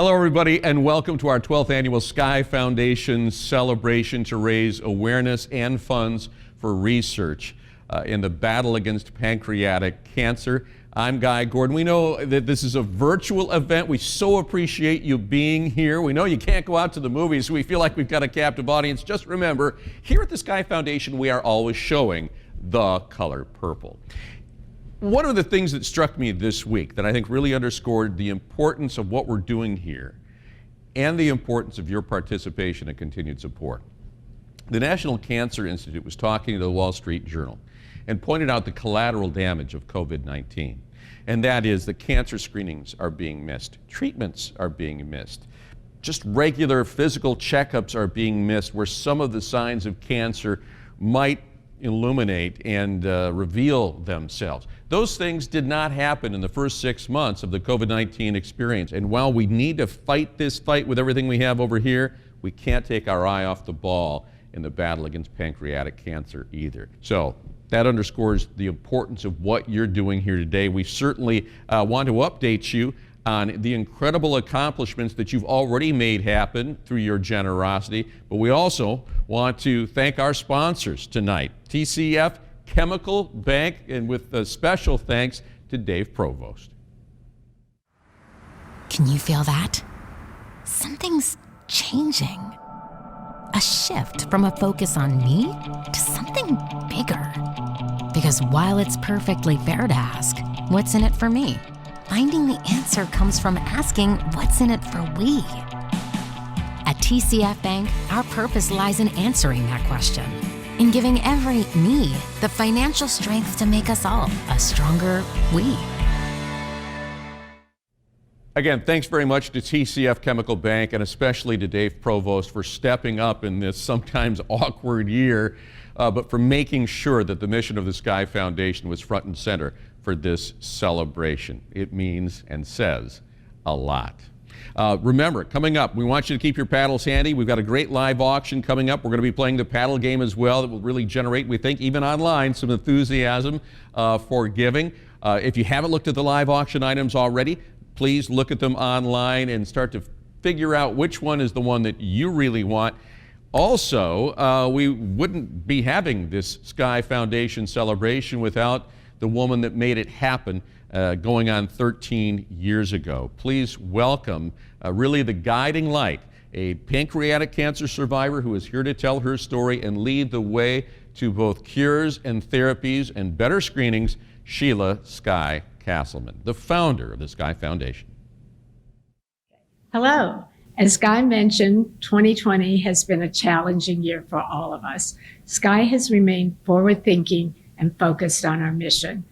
Hello, everybody, and welcome to our 12th annual Sky Foundation celebration to raise awareness and funds for research in the battle against pancreatic cancer. I'm Guy Gordon. We know that this is a virtual event. We so appreciate you being here. We know you can't go out to the movies, so we feel like we've got a captive audience. Just remember, here at the Sky Foundation, we are always showing the color purple. One of the things that struck me this week that I think really underscored the importance of what we're doing here and the importance of your participation and continued support. The National Cancer Institute was talking to the Wall Street Journal and pointed out the collateral damage of COVID-19. And that is that cancer screenings are being missed, treatments are being missed, just regular physical checkups are being missed where some of the signs of cancer might illuminate and reveal themselves. Those things did not happen in the first 6 months of the COVID-19 experience. And while we need to fight this fight with everything we have over here, we can't take our eye off the ball in the battle against pancreatic cancer either. So that underscores the importance of what you're doing here today. We certainly want to update you on the incredible accomplishments that you've already made happen through your generosity, but we also want to thank our sponsors tonight, TCF Chemical Bank, and with a special thanks to Dave Provost. Can you feel that? Something's changing. A shift from a focus on me to something bigger. Because while it's perfectly fair to ask, what's in it for me? Finding the answer comes from asking, what's in it for we? At TCF Bank, our purpose lies in answering that question, in giving every me the financial strength to make us all a stronger we. Again, thanks very much to TCF Chemical Bank and especially to Dave Provost for stepping up in this sometimes awkward year, but for making sure that the mission of the Sky Foundation was front and center for this celebration. It means and says a lot. Remember, coming up, we want you to keep your paddles handy. We've got a great live auction coming up. We're going to be playing the paddle game as well. That will really generate, we think, even online, some enthusiasm for giving. If you haven't looked at the live auction items already, please look at them online and start to figure out which one is the one that you really want. Also, we wouldn't be having this Sky Foundation celebration without the woman that made it happen going on 13 years ago. Please welcome really the guiding light, a pancreatic cancer survivor who is here to tell her story and lead the way to both cures and therapies and better screenings, Sheila Sky Castleman, the founder of the Sky Foundation. Hello. As Guy mentioned, 2020 has been a challenging year for all of us. Sky has remained forward-thinking and focused on our mission.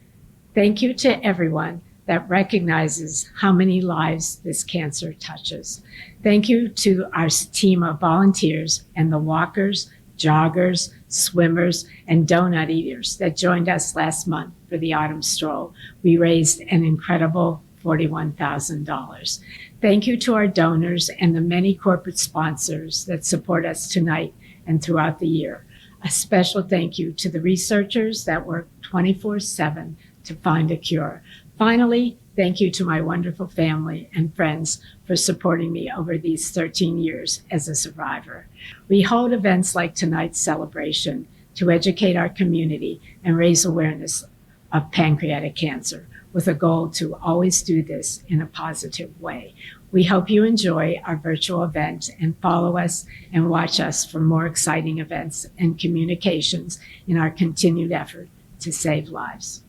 Thank you to everyone that recognizes how many lives this cancer touches. Thank you to our team of volunteers and the walkers, joggers, swimmers, and donut eaters that joined us last month for the Autumn Stroll. We raised an incredible $41,000. Thank you to our donors and the many corporate sponsors that support us tonight and throughout the year. A special thank you to the researchers that work 24/7 to find a cure. Finally, thank you to my wonderful family and friends for supporting me over these 13 years as a survivor. We hold events like tonight's celebration to educate our community and raise awareness of pancreatic cancer, with a goal to always do this in a positive way. We hope you enjoy our virtual event and follow us and watch us for more exciting events and communications in our continued effort to save lives.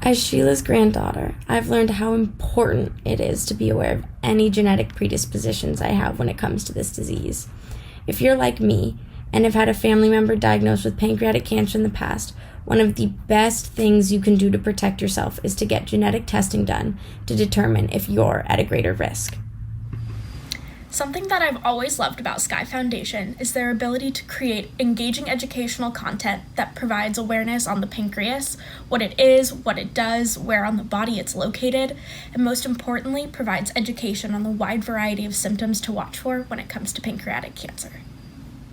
As Sheila's granddaughter, I've learned how important it is to be aware of any genetic predispositions I have when it comes to this disease. If you're like me and have had a family member diagnosed with pancreatic cancer in the past, one of the best things you can do to protect yourself is to get genetic testing done to determine if you're at a greater risk. Something that I've always loved about Sky Foundation is their ability to create engaging educational content that provides awareness on the pancreas, what it is, what it does, where on the body it's located, and most importantly, provides education on the wide variety of symptoms to watch for when it comes to pancreatic cancer.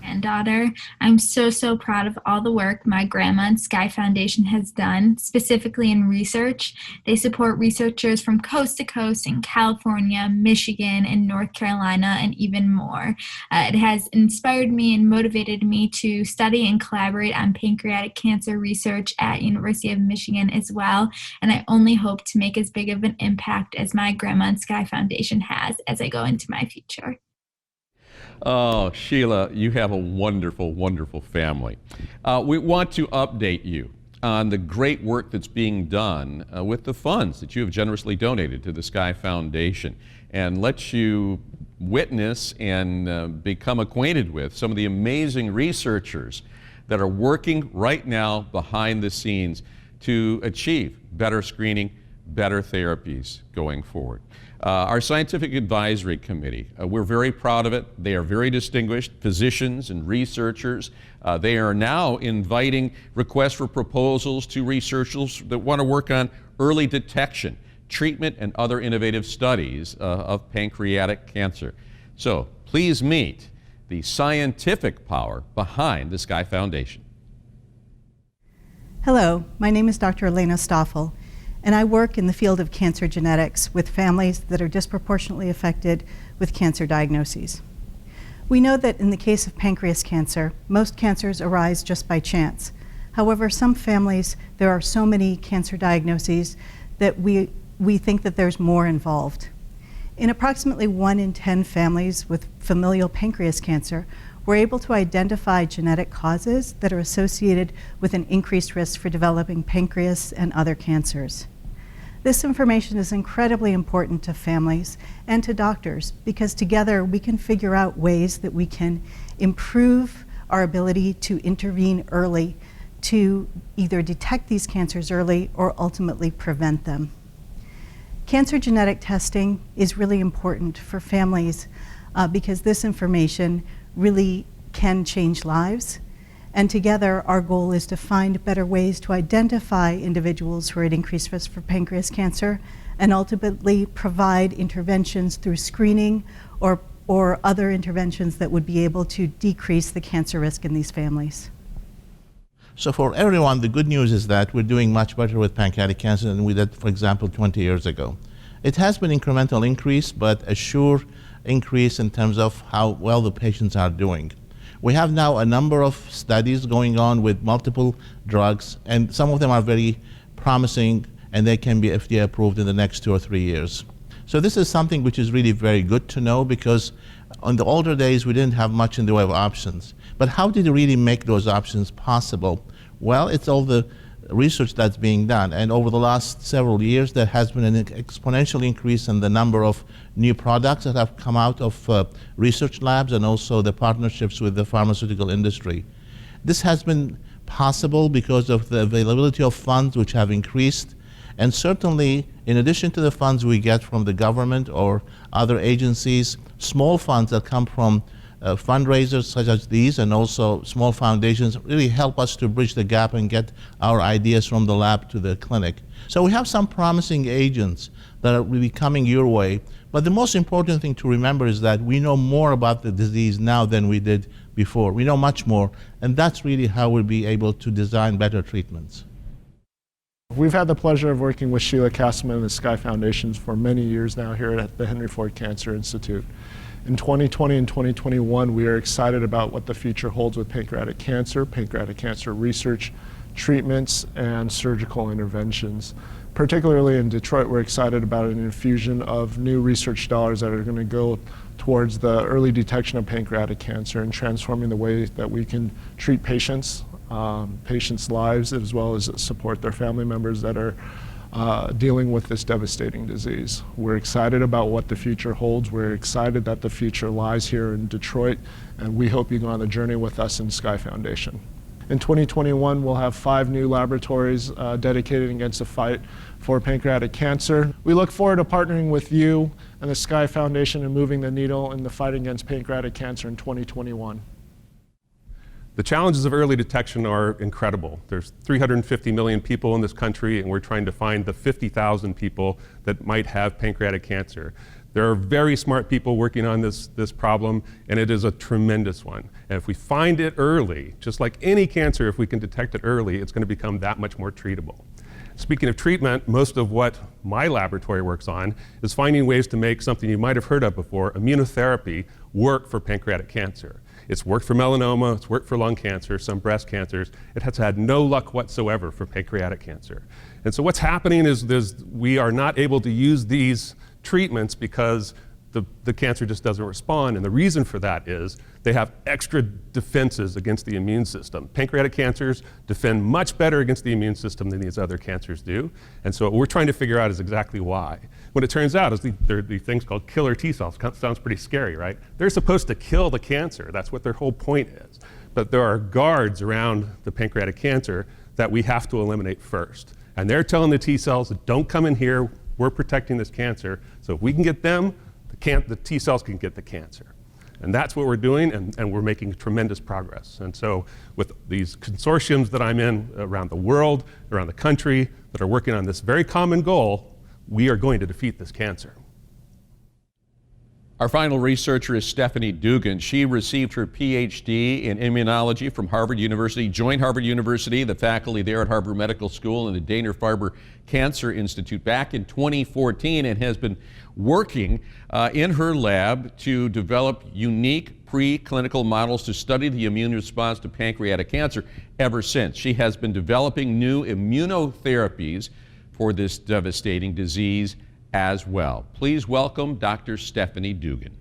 granddaughter. I'm so proud of all the work my grandma and Sky Foundation has done, specifically in research. They support researchers from coast to coast in California, Michigan, and North Carolina, and even more. It has inspired me and motivated me to study and collaborate on pancreatic cancer research at University of Michigan as well, and I only hope to make as big of an impact as my grandma and Sky Foundation has as I go into my future. Oh, Sheila, you have a wonderful, wonderful family. We want to update you on the great work that's being done with the funds that you have generously donated to the Sky Foundation, and let you witness and become acquainted with some of the amazing researchers that are working right now behind the scenes to achieve better screening, better therapies going forward. Our Scientific Advisory Committee, we're very proud of it. They are very distinguished physicians and researchers. They are now inviting requests for proposals to researchers that want to work on early detection, treatment, and other innovative studies of pancreatic cancer. So please meet the scientific power behind the Sky Foundation. Hello, my name is Dr. Elena Stoffel, and I work in the field of cancer genetics with families that are disproportionately affected with cancer diagnoses. We know that in the case of pancreas cancer, most cancers arise just by chance. However, some families, there are so many cancer diagnoses that we think that there's more involved. In approximately 1 in 10 families with familial pancreas cancer, we're able to identify genetic causes that are associated with an increased risk for developing pancreas and other cancers. This information is incredibly important to families and to doctors because together we can figure out ways that we can improve our ability to intervene early to either detect these cancers early or ultimately prevent them. Cancer genetic testing is really important for families because this information really can change lives. And together, our goal is to find better ways to identify individuals who are at increased risk for pancreas cancer and ultimately provide interventions through screening or other interventions that would be able to decrease the cancer risk in these families. So for everyone, the good news is that we're doing much better with pancreatic cancer than we did, for example, 20 years ago. It has been incremental increase, but a sure increase in terms of how well the patients are doing. We have now a number of studies going on with multiple drugs, and some of them are very promising, and they can be FDA approved in the next 2 or 3 years. So this is something which is really very good to know, because on the older days we didn't have much in the way of options. But how did we really make those options possible? Well, it's all the research that's being done, and over the last several years there has been an exponential increase in the number of new products that have come out of research labs and also the partnerships with the pharmaceutical industry. This has been possible because of the availability of funds which have increased, and certainly in addition to the funds we get from the government or other agencies, small funds that come from fundraisers such as these and also small foundations really help us to bridge the gap and get our ideas from the lab to the clinic. So we have some promising agents that are really coming your way, but the most important thing to remember is that we know more about the disease now than we did before. We know much more, and that's really how we'll be able to design better treatments. We've had the pleasure of working with Sheila Castleman and the Sky Foundations for many years now here at the Henry Ford Cancer Institute. In 2020 and 2021, we are excited about what the future holds with pancreatic cancer research, treatments, and surgical interventions. Particularly in Detroit, we're excited about an infusion of new research dollars that are going to go towards the early detection of pancreatic cancer and transforming the way that we can treat patients' lives, as well as support their family members that are dealing with this devastating disease. We're excited about what the future holds. We're excited that the future lies here in Detroit, and we hope you go on the journey with us in Sky Foundation. In 2021, we'll have 5 new laboratories dedicated against the fight for pancreatic cancer. We look forward to partnering with you and the Sky Foundation and moving the needle in the fight against pancreatic cancer in 2021. The challenges of early detection are incredible. There's 350 million people in this country, and we're trying to find the 50,000 people that might have pancreatic cancer. There are very smart people working on this problem, and it is a tremendous one. And if we find it early, just like any cancer, if we can detect it early, it's going to become that much more treatable. Speaking of treatment, most of what my laboratory works on is finding ways to make something you might have heard of before, immunotherapy, work for pancreatic cancer. It's worked for melanoma, it's worked for lung cancer, some breast cancers. It has had no luck whatsoever for pancreatic cancer. And so what's happening is we are not able to use these treatments because the cancer just doesn't respond. And the reason for that is they have extra defenses against the immune system. Pancreatic cancers defend much better against the immune system than these other cancers do. And so what we're trying to figure out is exactly why. What it turns out is there are these things called killer T cells. Sounds pretty scary, right? They're supposed to kill the cancer. That's what their whole point is. But there are guards around the pancreatic cancer that we have to eliminate first. And they're telling the T cells, don't come in here, we're protecting this cancer. So if we can get them, the T cells can get the cancer. And that's what we're doing, and we're making tremendous progress. And so with these consortiums that I'm in around the world, around the country, that are working on this very common goal, we are going to defeat this cancer. Our final researcher is Stephanie Dugan. She received her PhD in immunology from Harvard University, joined Harvard University, the faculty there at Harvard Medical School and the Dana-Farber Cancer Institute back in 2014, and has been working in her lab to develop unique preclinical models to study the immune response to pancreatic cancer ever since. She has been developing new immunotherapies for this devastating disease as well. Please welcome Dr. Stephanie Dugan.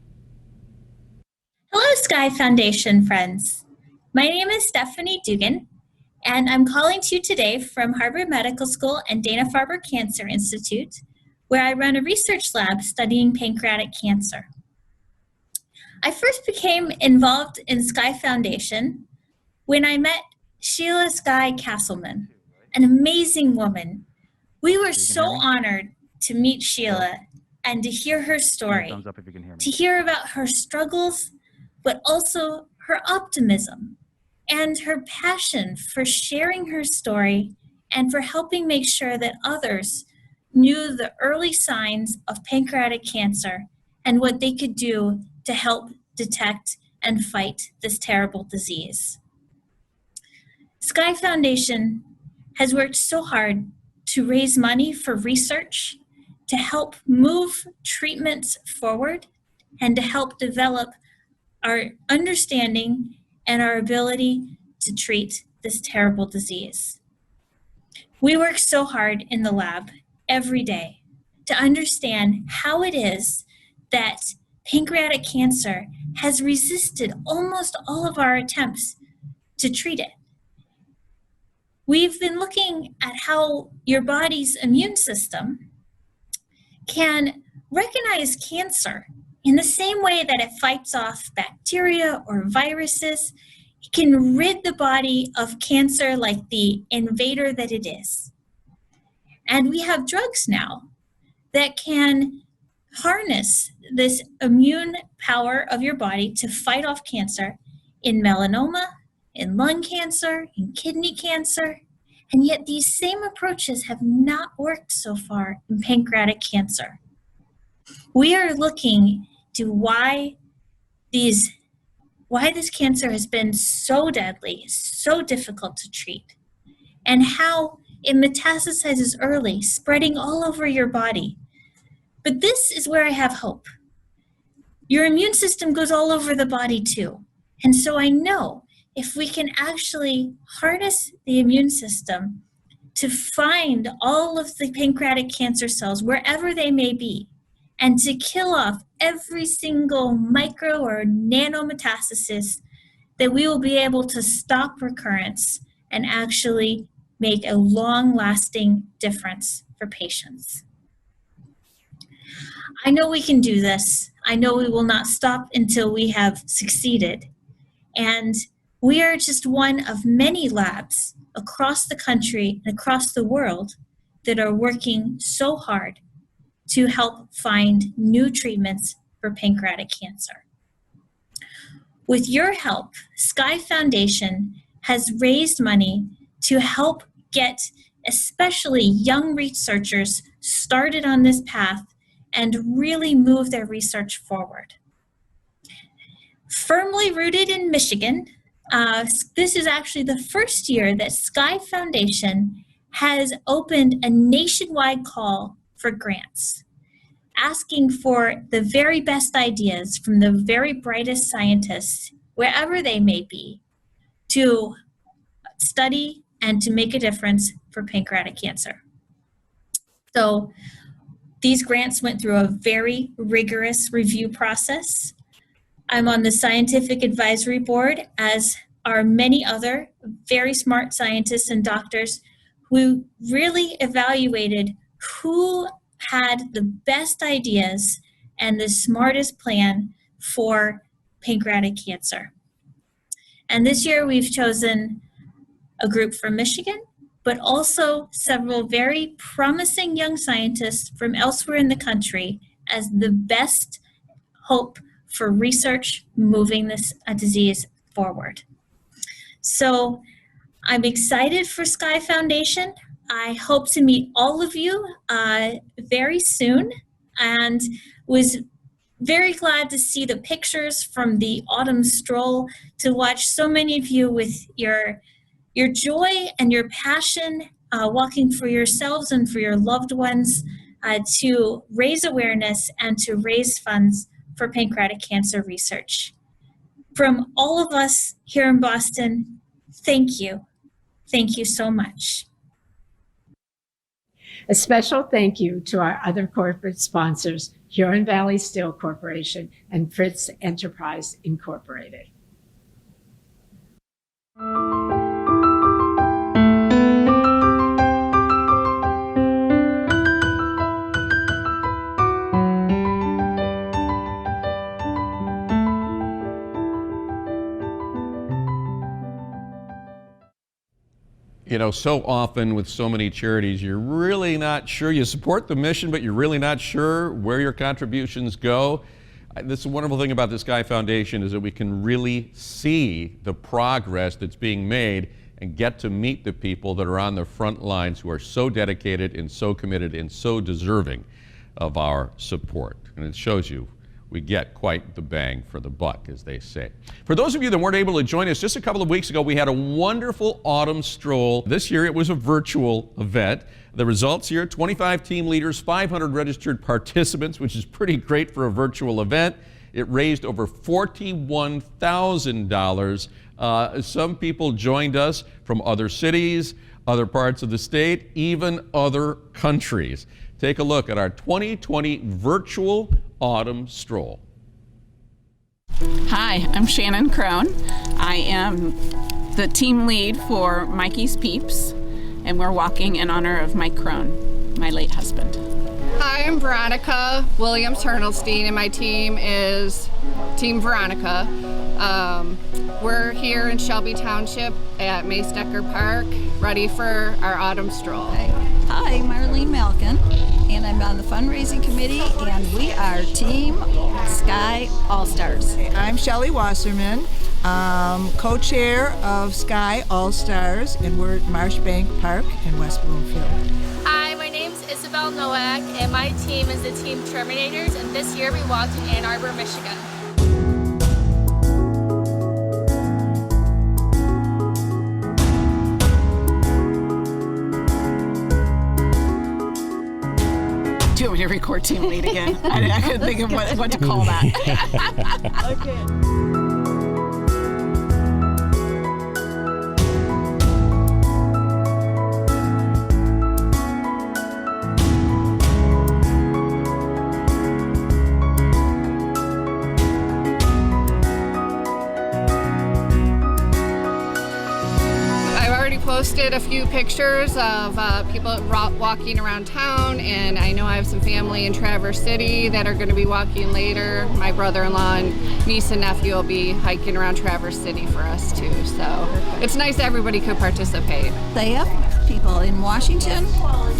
Hello, Sky Foundation friends. My name is Stephanie Dugan, and I'm calling to you today from Harvard Medical School and Dana-Farber Cancer Institute, where I run a research lab studying pancreatic cancer. I first became involved in Sky Foundation when I met Sheila Sky Castleman, an amazing woman. We were so honored to meet Sheila and to hear her story, to hear about her struggles, but also her optimism and her passion for sharing her story and for helping make sure that others knew the early signs of pancreatic cancer and what they could do to help detect and fight this terrible disease. Sky Foundation has worked so hard to raise money for research, to help move treatments forward, and to help develop our understanding and our ability to treat this terrible disease. We work so hard in the lab every day to understand how it is that pancreatic cancer has resisted almost all of our attempts to treat it. We've been looking at how your body's immune system can recognize cancer in the same way that it fights off bacteria or viruses. It can rid the body of cancer like the invader that it is. And we have drugs now that can harness this immune power of your body to fight off cancer in melanoma, in lung cancer, in kidney cancer. And yet these same approaches have not worked so far in pancreatic cancer. We are looking to why this cancer has been so deadly, so difficult to treat, and how it metastasizes early, spreading all over your body. But this is where I have hope. Your immune system goes all over the body too. And so I know if we can actually harness the immune system to find all of the pancreatic cancer cells wherever they may be, and to kill off every single micro or nano metastasis, that we will be able to stop recurrence and actually make a long-lasting difference for patients. I know we can do this. I know we will not stop until we have succeeded. And we are just one of many labs across the country and across the world that are working so hard to help find new treatments for pancreatic cancer. With your help, Sky Foundation has raised money to help get especially young researchers started on this path and really move their research forward. Firmly rooted in Michigan, this is actually the first year that Sky Foundation has opened a nationwide call for grants, asking for the very best ideas from the very brightest scientists, wherever they may be, to study and to make a difference for pancreatic cancer. So these grants went through a very rigorous review process. I'm on the scientific advisory board, as are many other very smart scientists and doctors who really evaluated who had the best ideas and the smartest plan for pancreatic cancer. And this year we've chosen a group from Michigan, but also several very promising young scientists from elsewhere in the country as the best hope for research moving this disease forward. So I'm excited for Sky Foundation. I hope to meet all of you very soon, and was very glad to see the pictures from the autumn stroll, to watch so many of you with your joy and your passion walking for yourselves and for your loved ones to raise awareness and to raise funds for pancreatic cancer research. From all of us here in Boston, thank you. Thank you so much. A special thank you to our other corporate sponsors, Huron Valley Steel Corporation and Fritz Enterprise Incorporated. You know, so often with so many charities, you're really not sure. You support the mission, but you're really not sure where your contributions go. This is a wonderful thing about the Sky Foundation, is that we can really see the progress that's being made and get to meet the people that are on the front lines, who are so dedicated and so committed and so deserving of our support. And it shows you we get quite the bang for the buck, as they say. For those of you that weren't able to join us, just a couple of weeks ago, we had a wonderful autumn stroll. This year it was a virtual event. The results here: 25 team leaders, 500 registered participants, which is pretty great for a virtual event. It raised over $41,000. Some people joined us from other cities, other parts of the state, even other countries. Take a look at our 2020 virtual autumn stroll. Hi, I'm Shannon Crone. I am the team lead for Mikey's Peeps, and we're walking in honor of Mike Crone, my late husband. Hi, I'm Veronica Williams-Hernelstein, and my team is Team Veronica. We're here in Shelby Township at Mace Decker Park, ready for our autumn stroll. Hi, Marlene Malkin, and I'm on the fundraising committee, and we are Team Sky All-Stars. I'm Shelley Wasserman, co-chair of Sky All-Stars, and we're at Marshbank Park in West Bloomfield. Hi, my name's Isabel Nowak, and my team is the Team Terminators, and this year we walked in Ann Arbor, Michigan. Do you want me to record team lead again? I couldn't think of what to call that. Okay. Posted a few pictures of people walking around town, and I know I have some family in Traverse City that are going to be walking later. My brother-in-law and niece and nephew will be hiking around Traverse City for us too, so it's nice that everybody could participate. They have people in Washington,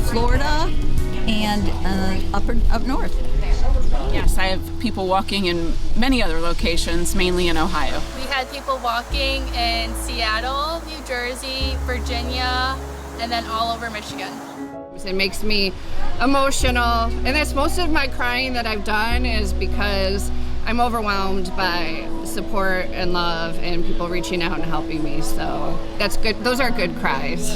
Florida, and up north. Yes, I have people walking in many other locations, mainly in Ohio. We had people walking in Seattle, New Jersey, Virginia, and then all over Michigan. It makes me emotional, and that's most of my crying that I've done is because I'm overwhelmed by support and love and people reaching out and helping me. So that's good. Those are good cries.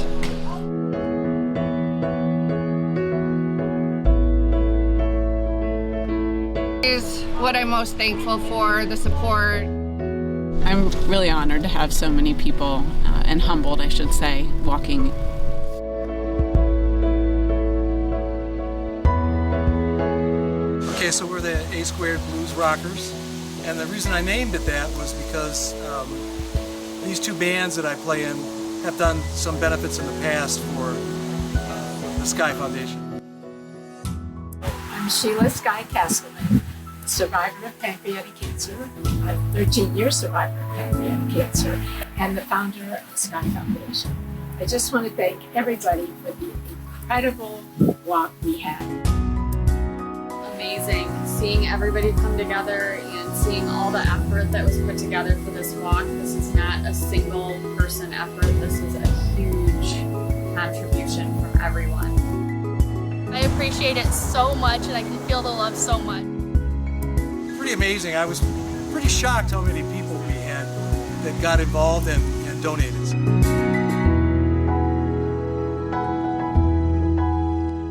Is what I'm most thankful for, the support. I'm really honored to have so many people, and humbled, I should say, walking. Okay, so we're the A Squared Blues Rockers, and the reason I named it that was because these two bands that I play in have done some benefits in the past for the Sky Foundation. I'm Sheila Sky Castleman, survivor of pancreatic cancer, a 13-year survivor of pancreatic cancer, and the founder of the Sky Foundation. I just want to thank everybody for the incredible walk we had. Amazing seeing everybody come together and seeing all the effort that was put together for this walk. This is not a single person effort. This is a huge contribution from everyone. I appreciate it so much, and I can feel the love so much. Pretty amazing. I was pretty shocked how many people we had that got involved and donated.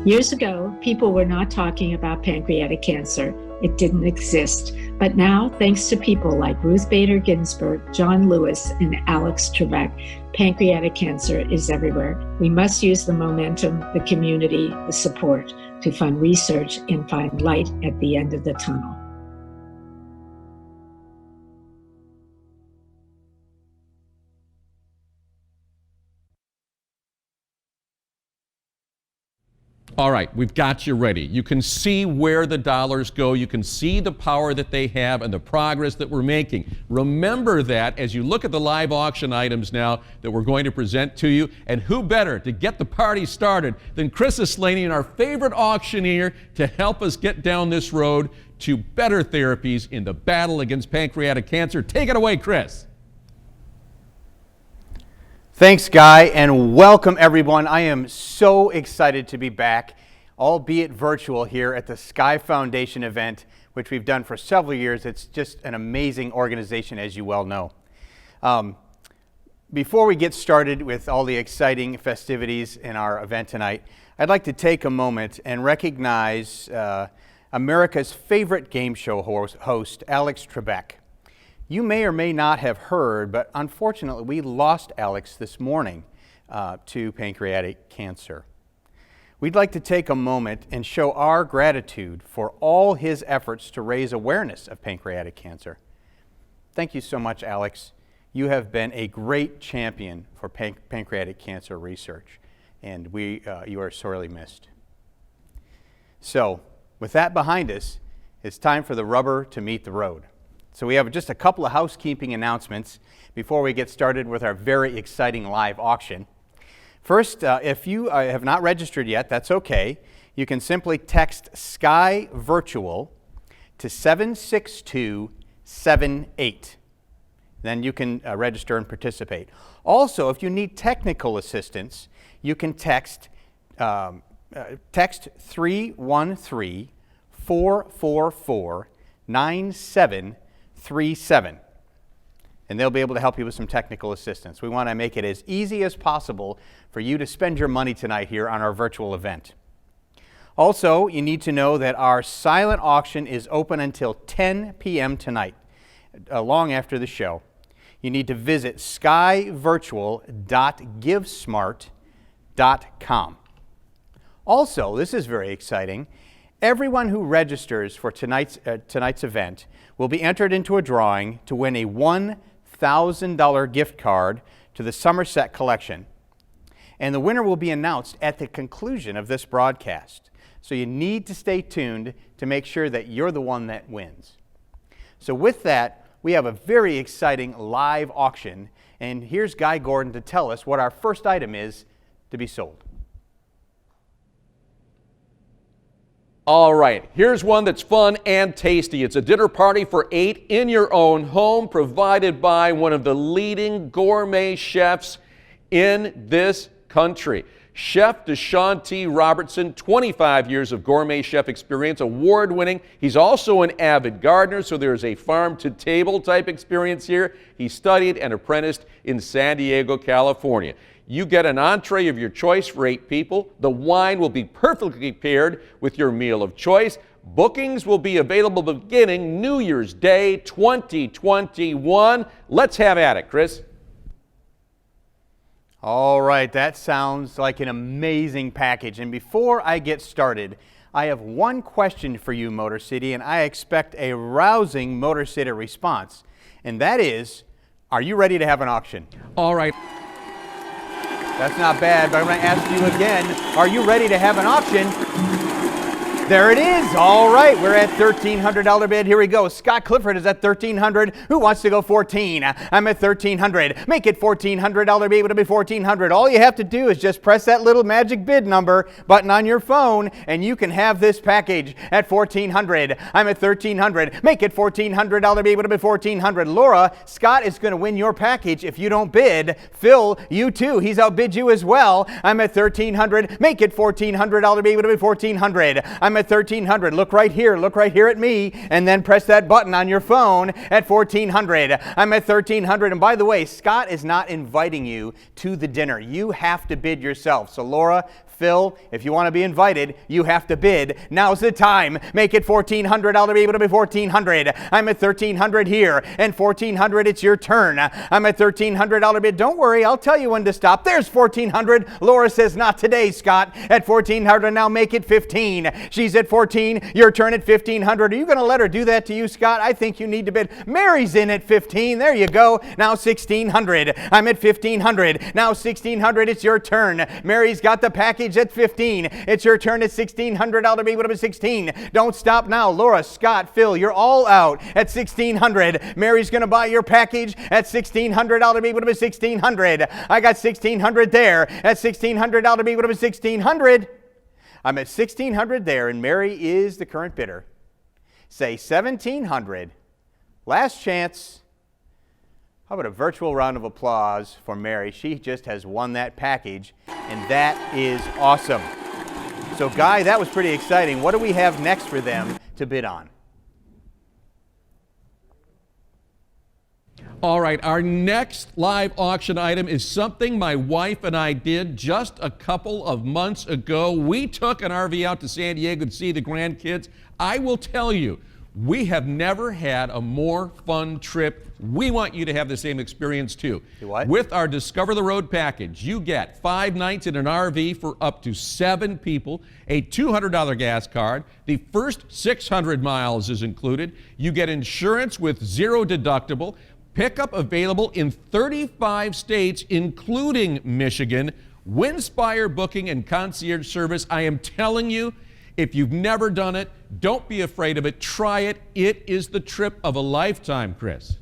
Years ago, people were not talking about pancreatic cancer. It didn't exist. But now, thanks to people like Ruth Bader Ginsburg, John Lewis, and Alex Trebek, pancreatic cancer is everywhere. We must use the momentum, the community, the support to fund research and find light at the end of the tunnel. All right, we've got you ready. You can see where the dollars go. You can see the power that they have and the progress that we're making. Remember that as you look at the live auction items now that we're going to present to you. And who better to get the party started than Chris Aslanian, our favorite auctioneer, to help us get down this road to better therapies in the battle against pancreatic cancer. Take it away, Chris. Thanks, Guy, and welcome everyone. I am so excited to be back, albeit virtual, here at the Sky Foundation event, which we've done for several years. It's just an amazing organization, as you well know. Before we get started with all the exciting festivities in our event tonight, I'd like to take a moment and recognize America's favorite game show host, Alex Trebek. You may or may not have heard, but unfortunately we lost Alex this morning to pancreatic cancer. We'd like to take a moment and show our gratitude for all his efforts to raise awareness of pancreatic cancer. Thank you so much, Alex. You have been a great champion for pancreatic cancer research, and you are sorely missed. So, with that behind us, it's time for the rubber to meet the road. So we have just a couple of housekeeping announcements before we get started with our very exciting live auction. First, if you have not registered yet, that's okay. You can simply text Sky Virtual to 76278. Then you can register and participate. Also, if you need technical assistance, you can text 313-444-9737, and they'll be able to help you with some technical assistance. We want to make it as easy as possible for you to spend your money tonight here on our virtual event. Also, you need to know that our silent auction is open until 10 p.m. tonight, long after the show. You need to visit skyvirtual.givesmart.com. Also, this is very exciting. Everyone who registers for tonight's event will be entered into a drawing to win a $1,000 gift card to the Somerset Collection. And the winner will be announced at the conclusion of this broadcast. So you need to stay tuned to make sure that you're the one that wins. So with that, we have a very exciting live auction. And here's Guy Gordon to tell us what our first item is to be sold. All right, here's one that's fun and tasty. It's a dinner party for 8 in your own home, provided by one of the leading gourmet chefs in this country. Chef Deshaun T. Robertson, 25 years of gourmet chef experience, award-winning. He's also an avid gardener, so there's a farm-to-table type experience here. He studied and apprenticed in San Diego, California. You get an entree of your choice for 8 people. The wine will be perfectly paired with your meal of choice. Bookings will be available beginning New Year's Day 2021. Let's have at it, Chris. All right, that sounds like an amazing package. And before I get started, I have one question for you, Motor City, and I expect a rousing Motor City response. And that is, are you ready to have an auction? All right. That's not bad, but I'm going to ask you again, are you ready to have an auction? There it is. All right, we're at $1,300 bid. Here we go. Scott Clifford is at $1,300. Who wants to go 14? I'm at $1,300. Make it $1,400 bid. It'll be $1,400. All you have to do is just press that little magic bid number button on your phone, and you can have this package at $1,400. I'm at $1,300. Make it $1,400 bid. It'll be $1,400. Laura, Scott is going to win your package if you don't bid. Phil, you too. He's outbid you as well. I'm at $1,300. Make it $1,400 bid. It'll be $1,400. I'm at $1,300. Look right here at me, and then press that button on your phone at $1,400. I'm at $1,300. And by the way, Scott is not inviting you to the dinner. You have to bid yourself. So Laura, Phil, if you want to be invited, you have to bid. Now's the time. Make it $1,400. Be able to be $1,400. I'm at $1,300 here, and $1,400. It's your turn. I'm at $1,300 bid. Don't worry, I'll tell you when to stop. There's $1,400. Laura says, not today, Scott. At $1,400. Now make it $1,500. She's at $1,400. Your turn at $1,500. Are you going to let her do that to you, Scott? I think you need to bid. Mary's in at $1,500. There you go. Now $1,600. I'm at $1,500. Now $1,600. It's your turn. Mary's got the package at $1,500. It's your turn at $1,600. Be able to be $1,600. Don't stop now. Laura, Scott, Phil, you're all out at $1,600. Mary's going to buy your package at $1,600. Be able to be $1,600. I got $1,600 there. At $1,600. Be able to be $1,600. I'm at $1,600 there, and Mary is the current bidder. Say $1,700. Last chance. How about a virtual round of applause for Mary? She just has won that package, and that is awesome. So, Guy, that was pretty exciting. What do we have next for them to bid on? All right, our next live auction item is something my wife and I did just a couple of months ago. We took an RV out to San Diego to see the grandkids. I will tell you, we have never had a more fun trip. We want you to have the same experience too. What? With our Discover the Road package, you get 5 nights in an RV for up to 7 people, a $200 gas card. The first 600 miles is included. You get insurance with 0 deductible. Pickup available in 35 states, including Michigan. Windspire booking and concierge service. I am telling you, if you've never done it, don't be afraid of it. Try it. It is the trip of a lifetime, Chris.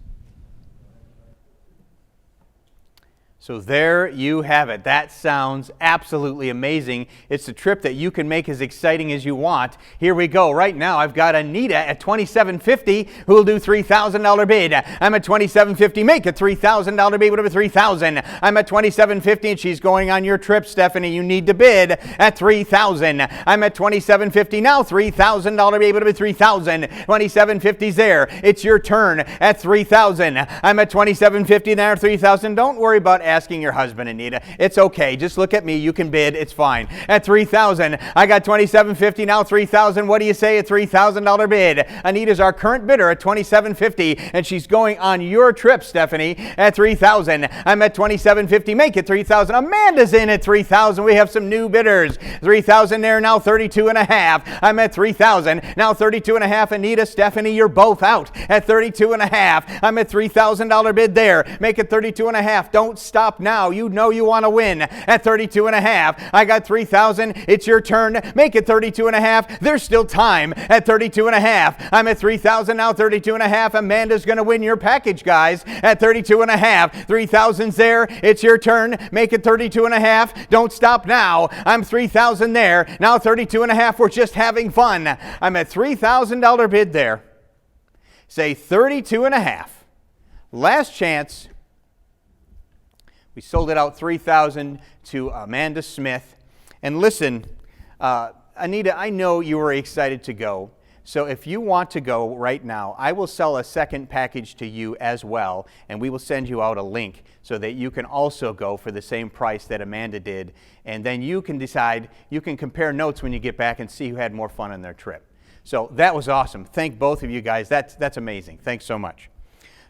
So there you have it. That sounds absolutely amazing. It's a trip that you can make as exciting as you want. Here we go. Right now, I've got Anita at $2,750 who will do $3,000 bid. I'm at $2,750. Make it $3,000 bid. Would have been $3,000. I'm at $2,750 and she's going on your trip, Stephanie. You need to bid at $3,000. I'm at $2,750 now. $3,000 bid. Would have been $3,000. $2,750's there. It's your turn at $3,000. I'm at $2,750 now. $3,000. Don't worry about asking your husband, Anita. It's okay. Just look at me. You can bid. It's fine. At $3,000, I got $2,750 now. $3,000. What do you say? A $3,000 bid. Anita's our current bidder at $2,750, and she's going on your trip, Stephanie, at $3,000. I'm at $2,750. Make it $3,000. Amanda's in at $3,000. We have some new bidders. $3,000 there now. $32.50. I'm at $3,000 now. $32.50. Anita, Stephanie, you're both out at $32.50. I'm at $3,000 bid there. Make it $32.50. Don't stop now. You know you want to win at $32.50. I got $3,000. It's your turn. Make it $32.50. There's still time at $32.50. I'm at $3,000 now. $32.50. Amanda's going to win your package, guys, at $32.50. $3,000's there. It's your turn. Make it $32.50. Don't stop now. I'm $3,000 there. Now $32.50. We're just having fun. I'm at $3,000 bid there. Say $32.50. Last chance. We sold it out $3,000 to Amanda Smith. And listen, Anita, I know you were excited to go. So if you want to go right now, I will sell a second package to you as well, and we will send you out a link so that you can also go for the same price that Amanda did. And then you can decide, you can compare notes when you get back and see who had more fun on their trip. So that was awesome. Thank both of you guys. That's amazing. Thanks so much.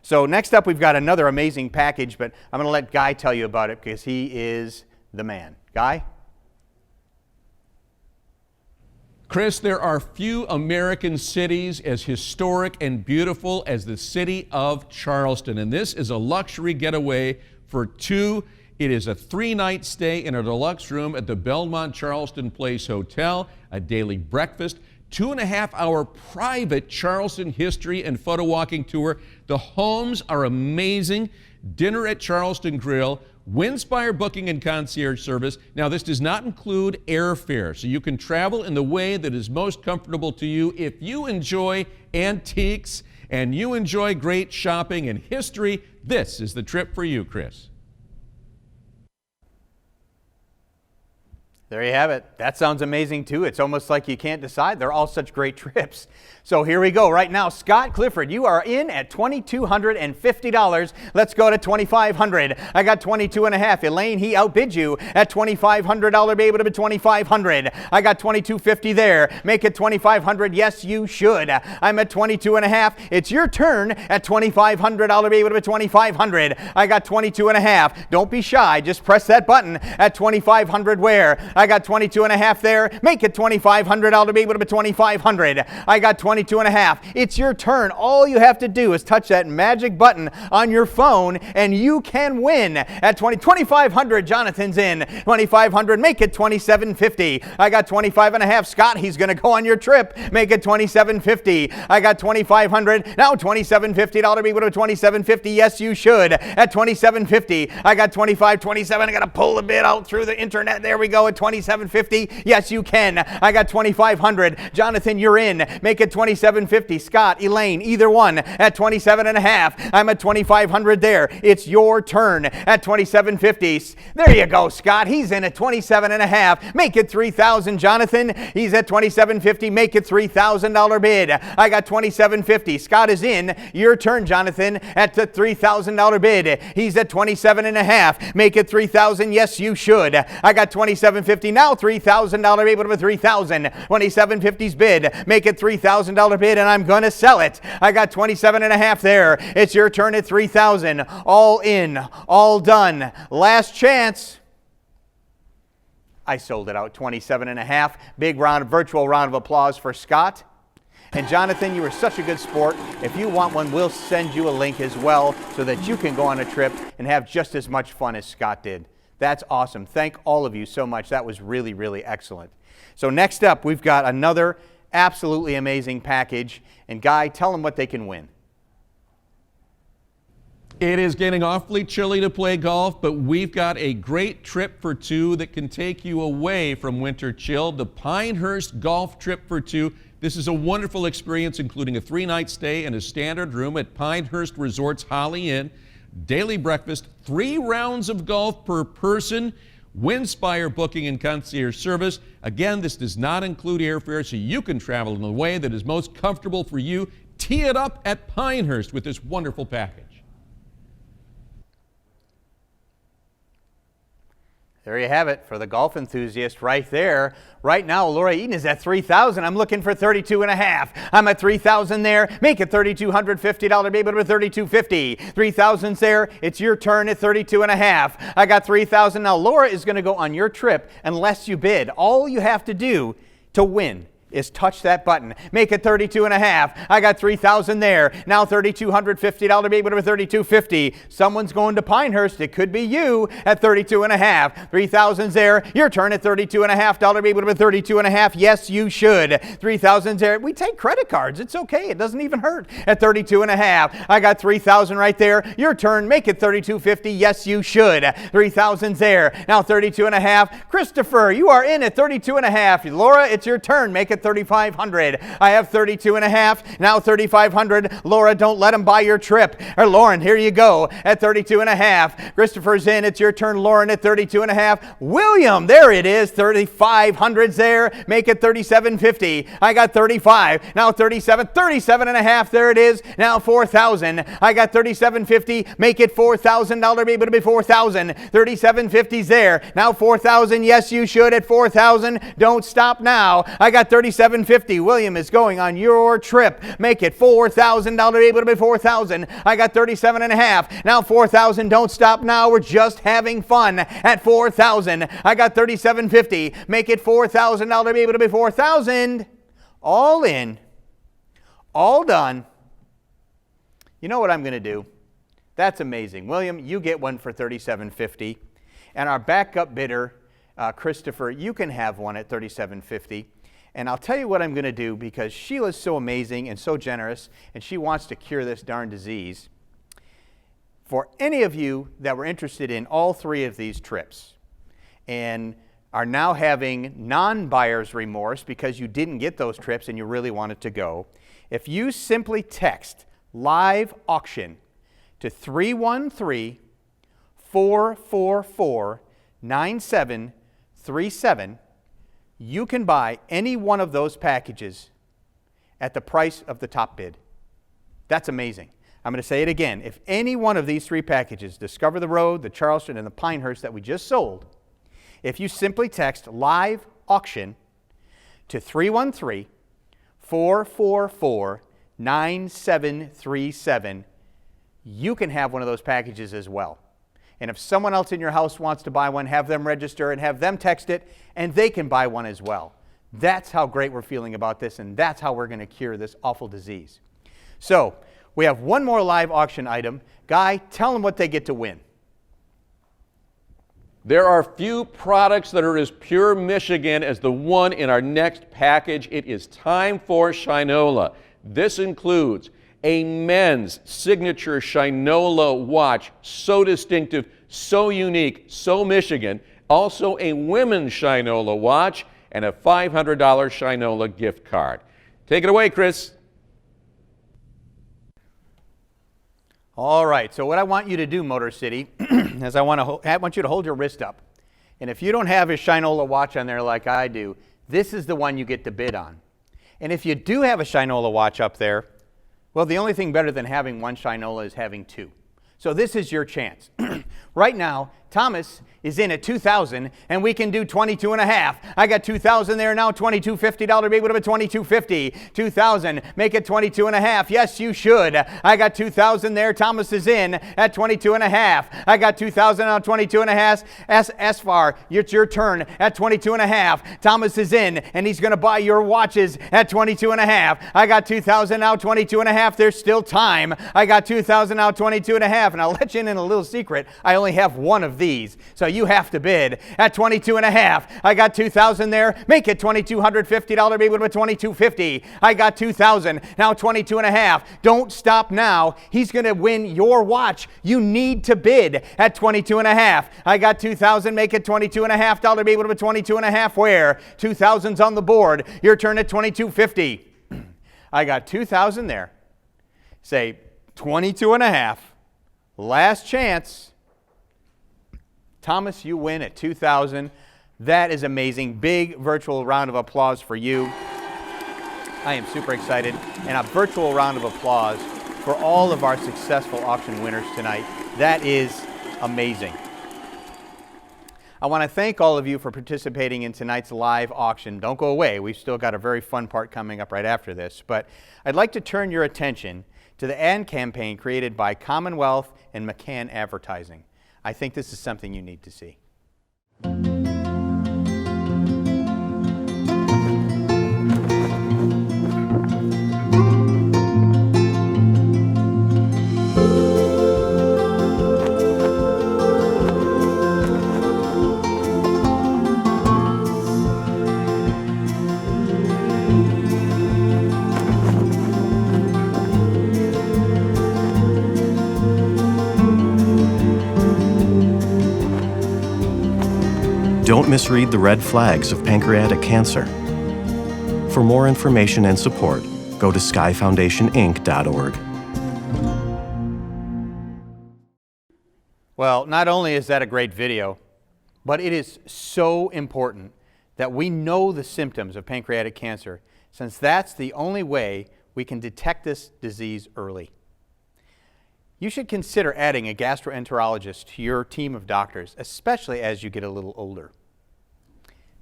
So next up, we've got another amazing package, but I'm going to let Guy tell you about it because he is the man. Guy? Chris, there are few American cities as historic and beautiful as the city of Charleston, and this is a luxury getaway for two. It is a 3-night stay in a deluxe room at the Belmont Charleston Place Hotel, a daily breakfast, 2.5-hour private Charleston history and photo walking tour. The homes are amazing. Dinner at Charleston Grill, Winspire booking and concierge service. Now, this does not include airfare, so you can travel in the way that is most comfortable to you. If you enjoy antiques and you enjoy great shopping and history, this is the trip for you, Chris. There you have it. That sounds amazing too. It's almost like you can't decide. They're all such great trips. So here we go. Right now, Scott Clifford, you are in at $2,250. Let's go to $2,500. I got $22.50. Elaine, he outbid you at $2,500. Be able to be $2,500. I got $2,250 there. Make it $2,500. Yes, you should. I'm at $22.50. It's your turn at $2,500. Be able to be $2,500. I got $22.50. Don't be shy. Just press that button at $2,500 where? I got $22.50 there. Make it $2,500. I'll be able to be $2,500. I got $22.50. It's your turn. All you have to do is touch that magic button on your phone and you can win. At $2,500, Jonathan's in. $2,500, make it $2,750. I got $25.50. Scott, he's going to go on your trip. Make it $2,750. I got $2,500. Now $2,750. I'll be able to $2,750. Yes, you should. At $2,750, I got $25.27. I got to pull the bid out through the internet. There we go at $2,750. Yes, you can. I got $2,500. Jonathan, you're in. Make it $2,750. Scott, Elaine, either one at $27.50. I'm at $2,500 there. It's your turn at $2,750. There you go, Scott. He's in at $27.50. Make it $3,000. Jonathan, he's at $2,750. Make it $3,000 bid. I got $2,750. Scott is in. Your turn, Jonathan, at the $3,000 bid. He's at $27.50. Make it $3,000. Yes, you should. I got $27.50. Now $3,000. Able to be $3,000. $27.50's bid. Make it $3,000 bid, and I'm going to sell it. I got $27.50 there. It's your turn at $3,000. All in, all done. Last chance. I sold it out $27.50. Big virtual round of applause for Scott. And Jonathan, you were such a good sport. If you want one, we'll send you a link as well so that you can go on a trip and have just as much fun as Scott did. That's awesome. Thank all of you so much. That was really, really excellent. So next up, we've got another absolutely amazing package. And Guy, tell them what they can win. It is getting awfully chilly to play golf, but we've got a great trip for two that can take you away from winter chill. The Pinehurst Golf Trip for Two. This is a wonderful experience, including a 3-night stay in a standard room at Pinehurst Resort's Holly Inn, daily breakfast, 3 rounds of golf per person, Winspire booking and concierge service. Again, this does not include airfare, so you can travel in the way that is most comfortable for you. Tee it up at Pinehurst with this wonderful package. There you have it for the golf enthusiast right there. Right now, Laura Eaton is at $3,000. I'm looking for $32.50. I'm at $3,000 there. Make it $3,250. Maybe with $3,250. $3,000's there. It's your turn at $32.50. I got $3,000. Now, Laura is going to go on your trip unless you bid. All you have to do to win is touch that button. Make it $32.50. I got $3,000 there. Now $3,250. Maybe with $3,250. Someone's going to Pinehurst. It could be you at $32.50. $3,000's there. Your turn at $32.50. Maybe with $32.50. Yes, you should. $3,000's there. We take credit cards. It's okay. It doesn't even hurt. At $32.50. I got $3,000 right there. Your turn. Make it $32.50. Yes, you should. $3,000's there. Now $32.50. Christopher, you are in at $32.50. Laura, it's your turn. Make it it 3,500. I have 32.5, now 3,500. Laura, don't let him buy your trip. Or Lauren, here you go at 32.5. Christopher's in, it's your turn, Lauren, at 32.5. William, there it is, 3,500's there. Make it 37.50. I got 35, now 37.5, there it is. Now 4,000. I got 37.50. Make it $4,000 baby, it'll be 4,000. 37.50's there. Now 4,000. Yes, you should at 4,000. Don't stop now. I got 37.50. William is going on your trip. Make it $4,000 baby, it'll be 4,000. I got 37.5. Now 4,000. Don't stop now. We're just having fun at 4,000. I got 37.50. Make it $4,000 baby, it'll be 4,000. All in. All done. You know what I'm going to do? That's amazing. William, you get one for $37.50. And our backup bidder, Christopher, you can have one at $37.50. And I'll tell you what I'm going to do, because Sheila's so amazing and so generous, and she wants to cure this darn disease. For any of you that were interested in all three of these trips and are now having non-buyer's remorse because you didn't get those trips and you really wanted to go, if you simply text live auction to 313-444-9737, you can buy any one of those packages at the price of the top bid. That's amazing. I'm going to say it again. If any one of these three packages, Discover the Road, the Charleston, and the Pinehurst that we just sold, if you simply text live auction to 313-444-9737, you can have one of those packages as well. And if someone else in your house wants to buy one, have them register and have them text it, and they can buy one as well. That's how great we're feeling about this, and that's how we're going to cure this awful disease. So, we have one more live auction item. Guy, tell them what they get to win. There are few products that are as pure Michigan as the one in our next package. It is time for Shinola. This includes a men's signature Shinola watch, so distinctive, so unique, so Michigan. Also a women's Shinola watch and a $500 Shinola gift card. Take it away, Chris. All right, so what I want you to do, Motor City, is I want you to hold your wrist up. And if you don't have a Shinola watch on there like I do, this is the one you get to bid on. And if you do have a Shinola watch up there, well, the only thing better than having one Shinola is having two. So this is your chance. Right now, Thomas is in at $2,000, and we can do 22.5. I got $2,000 there now, $2,250 baby, would have been $2,250. $2,000, make it 22.5. Yes, you should. I got $2,000 there. Thomas is in at 22.5. I got $2,000 now, 22.5. Asfar, it's your turn at 22.5. Thomas is in, and he's going to buy your watches at 22.5. I got $2,000 now, 22.5. There's still time. I got $2,000 now, 22.5, and I'll let you in a little secret. I only have one of these, so you have to bid at 22.5. I got $2,000 there. Make it $2,250 baby, would have been $2,250. I got $2,000 now, 22.5. Don't stop now. He's going to win your watch. You need to bid at 22.5. I got $2,000. Make it $22.5 baby, would have been $22.5. Where? $2,000's on the board. Your turn at $22.50. I got $2,000 there. Say 22.5. Last chance. Thomas, you win at $2,000. That is amazing. Big virtual round of applause for you. I am super excited. And a virtual round of applause for all of our successful auction winners tonight. That is amazing. I want to thank all of you for participating in tonight's live auction. Don't go away. We've still got a very fun part coming up right after this. But I'd like to turn your attention to the ad campaign created by Commonwealth and McCann Advertising. I think this is something you need to see. Don't misread the red flags of pancreatic cancer. For more information and support, go to skyfoundationinc.org. Well, not only is that a great video, but it is so important that we know the symptoms of pancreatic cancer, since that's the only way we can detect this disease early. You should consider adding a gastroenterologist to your team of doctors, especially as you get a little older.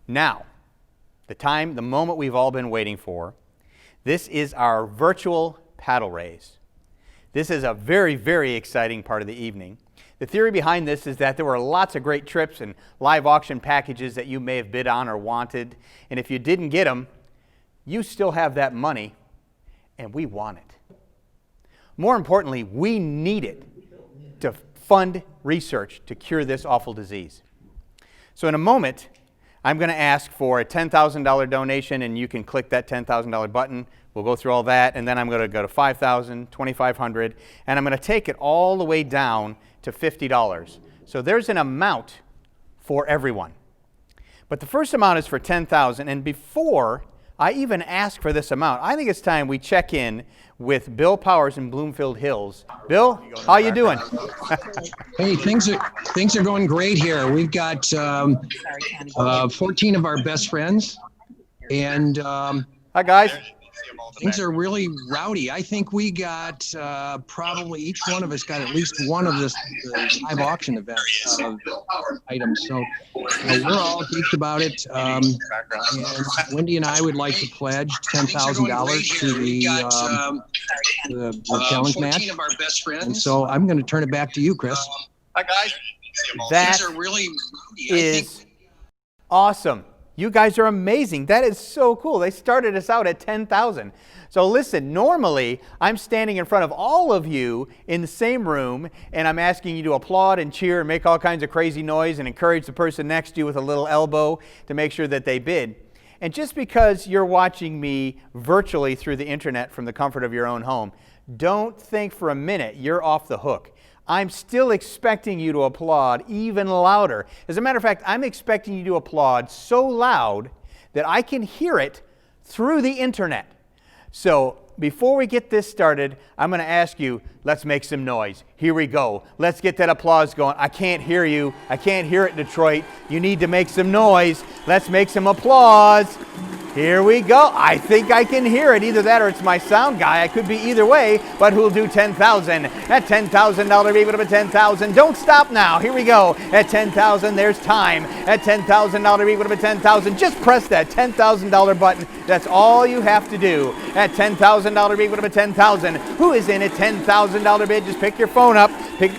Now, the moment we've all been waiting for. This is our virtual paddle raise. This is a very, very exciting part of the evening. The theory behind this is that there were lots of great trips and live auction packages that you may have bid on or wanted, and if you didn't get them, you still have that money, and we want it. More importantly, we need it to fund research to cure this awful disease. So in a moment, I'm going to ask for a $10,000 donation, and you can click that $10,000 button. We'll go through all that, and then I'm going to go to $5,000, $2,500, and I'm going to take it all the way down to $50. So there's an amount for everyone. But the first amount is for $10,000, and before I even ask for this amount, I think it's time we check in with Bill Powers in Bloomfield Hills. Bill, how you doing? Hey, things are going great here. We've got 14 of our best friends, and hi guys. Things are really rowdy. I think we got probably each one of us got at least one of this live auction event items. So we're all geeked about it. And Wendy and I would like to pledge $10,000 to the challenge match. And so I'm going to turn it back to you, Chris. Hi guys. That is awesome. You guys are amazing. That is so cool. They started us out at $10,000. So listen, normally I'm standing in front of all of you in the same room, and I'm asking you to applaud and cheer and make all kinds of crazy noise and encourage the person next to you with a little elbow to make sure that they bid. And just because you're watching me virtually through the internet from the comfort of your own home, don't think for a minute you're off the hook. I'm still expecting you to applaud even louder. As a matter of fact, I'm expecting you to applaud so loud that I can hear it through the internet. So before we get this started, I'm going to ask you, let's make some noise. Here we go. Let's get that applause going. I can't hear you. I can't hear it, Detroit. You need to make some noise. Let's make some applause. Here we go. I think I can hear it. Either that or it's my sound guy. I could be either way, but who'll do 10,000? At $10,000 bid, would have been 10,000. Don't stop now. Here we go. At 10,000, there's time. At $10,000 bid, would have been 10,000. Just press that $10,000 button. That's all you have to do. At $10,000 bid, would have been 10,000. Who is in a $10,000 bid? Just pick your phone up.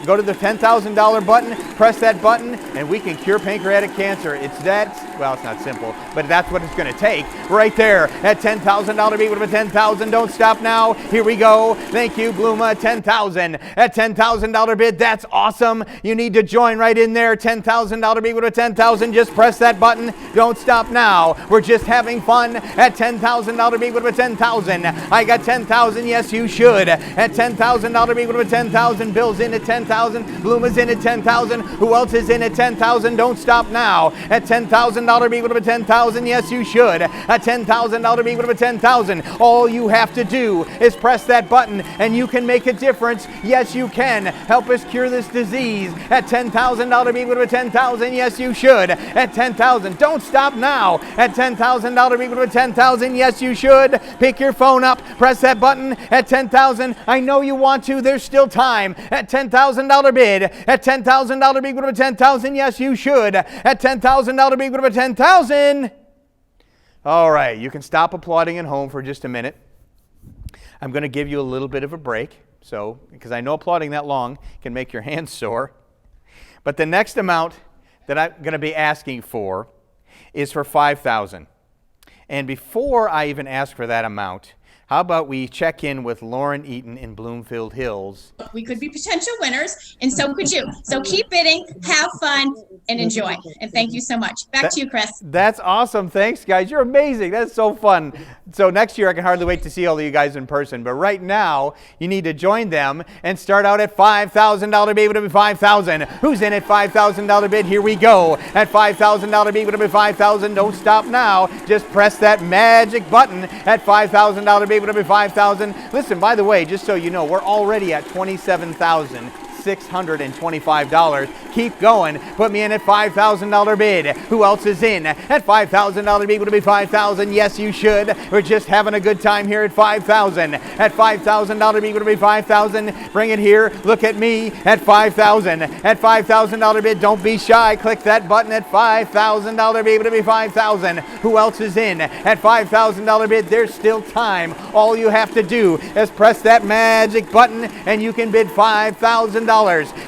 Go to the $10,000 button. Press that button, and we can cure pancreatic cancer. It's not simple, but that's what it's going to take. Right there at $10,000 bid, would have been 10,000. Don't stop now. Here we go. Thank you, Bluma. 10,000 at $10,000 bid. That's awesome. You need to join right in there. $10,000 bid, would have been 10,000. Just press that button. Don't stop now. We're just having fun. At $10,000 bid, would have been 10,000. I got 10,000. Yes, you should. At $10,000 bid, would have been 10,000. Bill's in at 10,000. Bluma's in at 10,000. Who else is in at 10,000? Don't stop now. At $10,000 bid, would have been 10,000. Yes, you should. At $10,000 bid, would have been 10,000. All you have to do is press that button, and you can make a difference. Yes, you can. Help us cure this disease. At $10,000 bid, would have been 10,000. Yes, you should. At 10,000. Don't stop now. At $10,000 bid, would have been 10,000. Yes, you should. Pick your phone up. Press that button. At 10,000. I know you want to. There's still time. At $10,000 bid. At $10,000 bid, would have been 10,000. Yes, you should. At $10,000 bid, would have been 10,000. All right, you can stop applauding at home for just a minute. I'm going to give you a little bit of a break, because I know applauding that long can make your hands sore. But the next amount that I'm going to be asking for is for $5,000. And before I even ask for that amount, How about we check in with Lauren Eaton in Bloomfield Hills? We could be potential winners, and so could you. So keep bidding, have fun, and enjoy. And thank you so much. Back to you, Chris. That's awesome. Thanks, guys. You're amazing. That's so fun. So next year, I can hardly wait to see all of you guys in person. But right now, you need to join them and start out at $5,000 bid. Would it be $5,000? Who's in at $5,000 bid? Here we go. At $5,000 bid, would it be $5,000? Don't stop now. Just press that magic button at $5,000 bid. Would it be $5,000? Listen, by the way, just so you know, we're already at $27,625. Keep going. Put me in at $5,000 bid. Who else is in at $5,000 bid? Would it be $5,000? Yes, you should. We're just having a good time here at $5,000. At $5,000 bid, would it be $5,000? Bring it here. Look at me at $5,000. At $5,000 bid, don't be shy. Click that button at $5,000 bid. Would it be $5,000? Who else is in at $5,000 bid? There's still time. All you have to do is press that magic button and you can bid $5,000.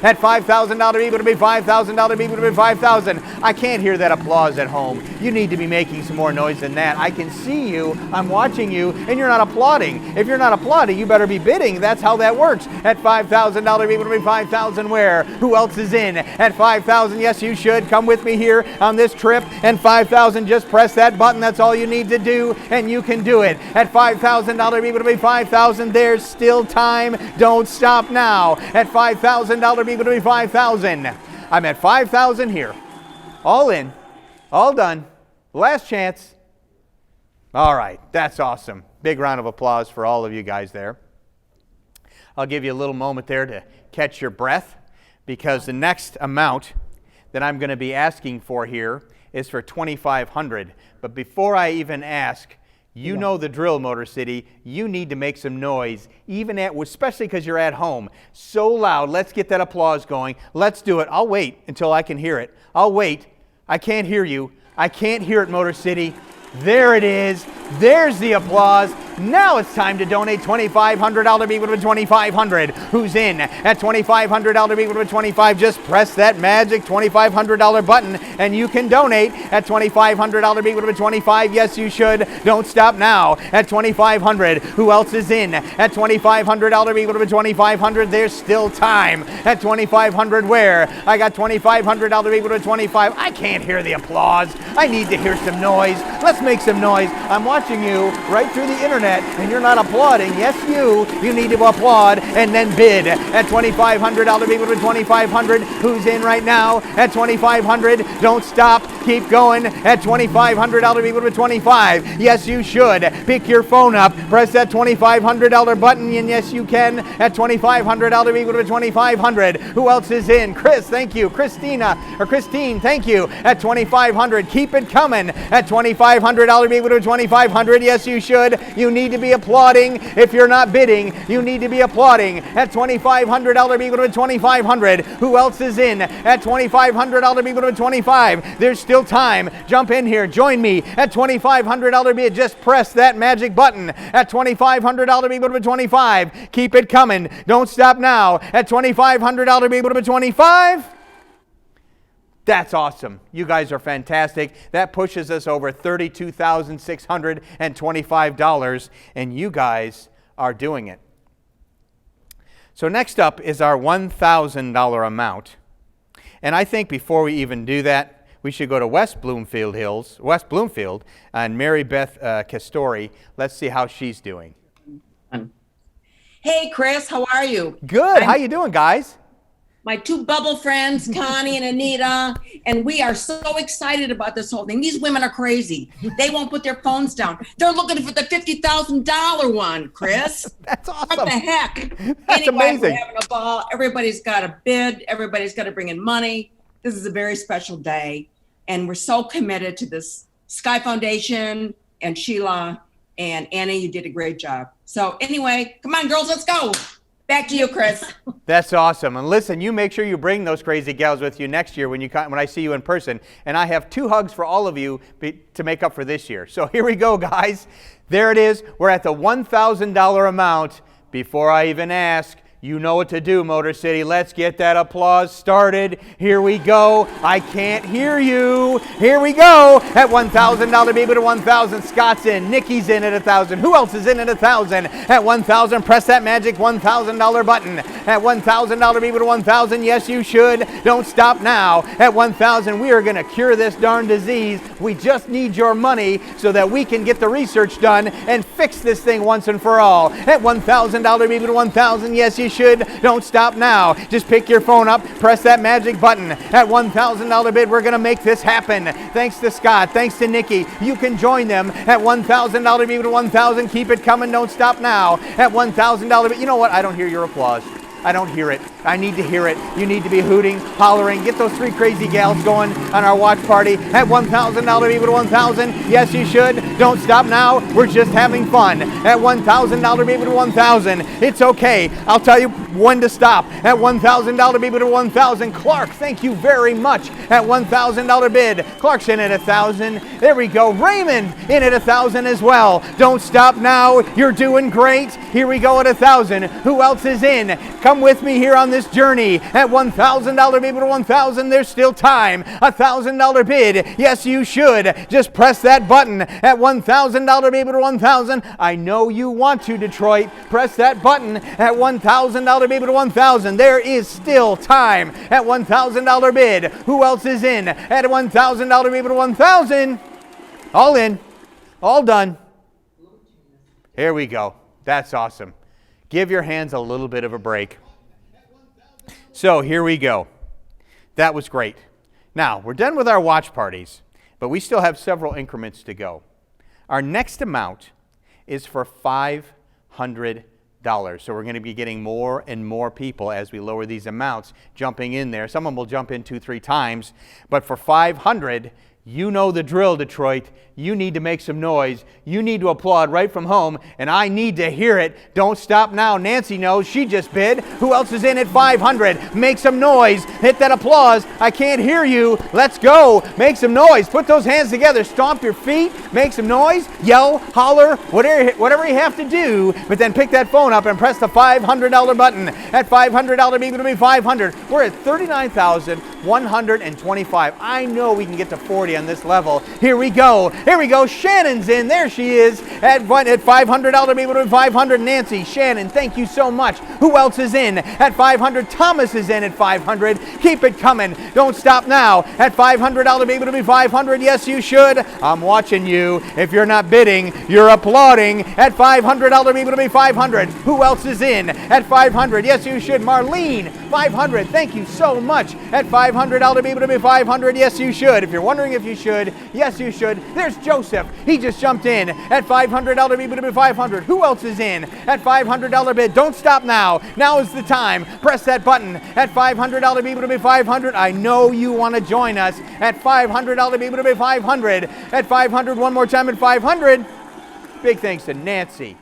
At $5,000 bid, would it be $5,000 bid? Would it be $5,000? I can't hear that applause at home. You need to be making some more noise than that. I can see you, I'm watching you, and you're not applauding. If you're not applauding, you better be bidding. That's how that works. At $5,000 bid, would it be $5,000 where? Who else is in at $5,000? Yes, you should. Come with me here on this trip. And $5,000, just press that button. That's all you need to do, and you can do it. At $5,000 bid, would it be $5,000? There's still time. Don't stop now. At $5,000 bid, would it be $5,000? I'm at $5,000 here. All in. All done. Last chance. All right. That's awesome. Big round of applause for all of you guys there. I'll give you a little moment there to catch your breath, because the next amount that I'm going to be asking for here is for $2,500. But before I even ask, you know the drill, Motor City. You need to make some noise, especially because you're at home. So loud. Let's get that applause going. Let's do it. I'll wait until I can hear it. I'll wait. I can't hear you. I can't hear it, Motor City. There it is. There's the applause. Now it's time to donate $2,500 bid. Would it be $2,500? Who's in at $2,500 bid? Would it be $2,500? Just press that magic $2,500 button and you can donate at $2,500 bid. Would it be $2,500? Yes, you should. Don't stop now at $2,500. Who else is in at $2,500 bid? Would it be $2,500? There's still time at $2,500 where? I got $2,500 bid. Would it be $2,500? I can't hear the applause. I need to hear some noise. Let's make some noise. I'm watching you right through the internet and you're not applauding. Yes, you need to applaud and then bid at $2,500 bid. Would it be $2,500? Who's in right now at $2,500? Don't stop. Keep going at $2,500 bid. Would it be $2,500? Yes, you should. Pick your phone up. Press that $2,500 button, and yes, you can at $2,500 bid. Would it be $2,500? Who else is in? Chris, thank you. Christine, thank you at $2,500. Keep it coming at $2,500 bid. Would it be $2,500? Yes, you should. You need to be applauding. If you're not bidding, you need to be applauding at $2,500 bid. Would it be $2,500? Who else is in at $2,500 bid? Would it be $2,500? There's still time. Jump in here. Join me at $2,500 bid. Just press that magic button at $2,500 bid. Would it be $2,500? Keep it coming. Don't stop now at $2,500 bid. Would it be $2,500? That's awesome. You guys are fantastic. That pushes us over $32,625, and you guys are doing it. So next up is our $1,000 amount. And I think before we even do that, we should go to West Bloomfield, and Mary Beth Castori. Let's see how she's doing. Hey, Chris, how are you? Good. How you doing, guys? My two bubble friends, Connie and Anita, and we are so excited about this whole thing. These women are crazy. They won't put their phones down. They're looking for the $50,000 one, Chris. That's awesome. What the heck? That's amazing. We're having a ball. Everybody's got a bid. Everybody's got to bring in money. This is a very special day, and we're so committed to this Sky Foundation and Sheila and Annie. You did a great job. So anyway, come on, girls, let's go. Back to you, Chris. That's awesome. And listen, you make sure you bring those crazy gals with you next year when I see you in person. And I have 2 hugs for all of you to make up for this year. So here we go, guys. There it is. We're at the $1,000 amount. Before I even ask, You know what to do, Motor City. Let's get that applause started. Here we go. I can't hear you. Here we go. At $1,000, baby to 1,000. Scott's in. Nikki's in at 1,000. Who else is in at 1,000? At 1,000, press that magic $1,000 button. At $1,000, baby to 1,000. Yes, you should. Don't stop now. At 1,000, we are going to cure this darn disease. We just need your money so that we can get the research done and fix this thing once and for all. At $1,000, baby to 1,000. Yes, you should. Don't stop now. Just pick your phone up, press that magic button. At $1,000 bid, we're going to make this happen. Thanks to Scott, thanks to Nikki. You can join them at $1,000 bid to 1,000. Keep it coming. Don't stop now. At $1,000 bid. You know what? I don't hear your applause. I don't hear it. I need to hear it. You need to be hooting, hollering. Get those 3 crazy gals going on our watch party. At $1,000 equal to 1,000. Yes, you should. Don't stop now. We're just having fun. At $1,000 equal to 1,000. It's okay. I'll tell you when to stop. At $1,000 equal to 1,000. Clark, thank you very much. At $1,000 bid. Clark's in at 1,000. There we go. Raymond in at 1,000 as well. Don't stop now. You're doing great. Here we go at 1,000. Who else is in? Come with me here on this journey. At $1,000 bid to 1,000, there's still time. $1,000 bid. Yes, you should. Just press that button. At $1,000 bid to 1,000. I know you want to, Detroit. Press that button. At $1,000 bid to 1,000. There is still time. At $1,000 bid. Who else is in? At $1,000 bid to 1,000. All in. All done. Here we go. That's awesome. Give your hands a little bit of a break. So here we go. That was great. Now, we're done with our watch parties, but we still have several increments to go. Our next amount is for $500. So we're going to be getting more and more people as we lower these amounts jumping in there. Someone will jump in 2-3 times, but for $500, you know the drill, Detroit. You need to make some noise. You need to applaud right from home, and I need to hear it. Don't stop now. Nancy knows. She just bid. Who else is in at $500? Make some noise. Hit that applause. I can't hear you. Let's go. Make some noise. Put those hands together. Stomp your feet. Make some noise. Yell, holler, whatever you have to do, but then pick that phone up and press the $500 button. At $500, be going to be 500. We're at $39,125. I know we can get to 40 on this level. Here we go. Here we go. Shannon's in. There she is at $500. Maybe to 500. Nancy, Shannon, thank you so much. Who else is in at 500? Thomas is in at 500. Keep it coming. Don't stop now. At $500, maybe to be 500. Yes, you should. I'm watching you. If you're not bidding, you're applauding. At $500, maybe to be 500. Who else is in at 500? Yes, you should. Marlene, 500. Thank you so much. At $500, maybe to be 500. Yes, you should. If you're wondering if you should, yes, you should. There's Joseph. He just jumped in at $500 bid to be 500. Who else is in at $500 bid? Don't stop now. Now is the time. Press that button at $500 bid to be 500. I know you want to join us at $500 bid to be 500. At 500, one more time at 500. Big thanks to Nancy,